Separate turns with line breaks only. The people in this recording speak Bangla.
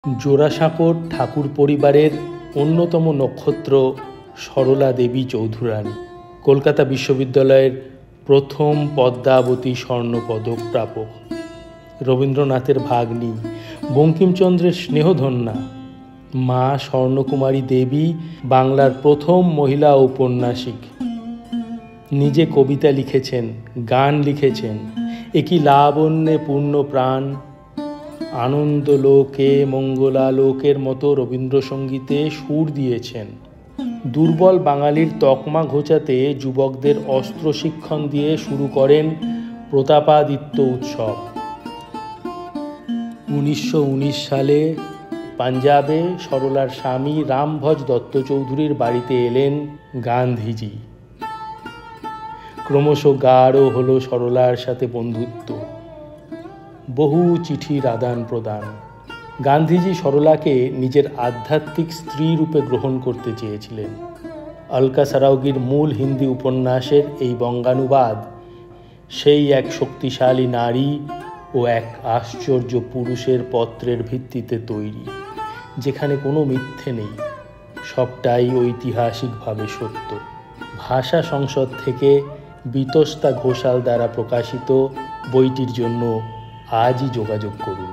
জোড়াসাঁকোর ঠাকুর পরিবারের অন্যতম নক্ষত্র সরলা দেবী চৌধুরানী কলকাতা বিশ্ববিদ্যালয়ের প্রথম পদ্মাবতী স্বর্ণপদক প্রাপক, রবীন্দ্রনাথের ভাগ্নী, বঙ্কিমচন্দ্রের স্নেহধন্যা। মা স্বর্ণকুমারী দেবী বাংলার প্রথম মহিলা ঔপন্যাসিক। নিজে কবিতা লিখেছেন, গান লিখেছেন। একই লাবণ্যে পূর্ণ প্রাণ, আনন্দলোকে মঙ্গলালোকের মতো রবীন্দ্রসঙ্গীতে সুর দিয়েছেন। দুর্বল বাঙালির তকমা ঘোচাতে যুবকদের অস্ত্র শিক্ষণ দিয়ে শুরু করেন প্রতাপাদিত্য উৎসব। 1919 সালে পাঞ্জাবে সরলার স্বামী রামভজ দত্ত চৌধুরীর বাড়িতে এলেন গান্ধীজি। ক্রমশ গাঢ় হলো সরলার সাথে বন্ধুত্ব, বহু চিঠির আদান প্রদান। গান্ধীজি সরলাকে নিজের আধ্যাত্মিক স্ত্রী রূপে গ্রহণ করতে চেয়েছিলেন। অলকা সারাওগির মূল হিন্দি উপন্যাসের এই বঙ্গানুবাদ সেই এক শক্তিশালী নারী ও এক আশ্চর্য পুরুষের পত্রের ভিত্তিতে তৈরি, যেখানে কোনো মিথ্যে নেই, সবটাই ঐতিহাসিকভাবে সত্য। ভাষা সংসদ থেকে বিতস্তা ঘোষাল দ্বারা প্রকাশিত বইটির জন্য আজই যোগাযোগ করুন।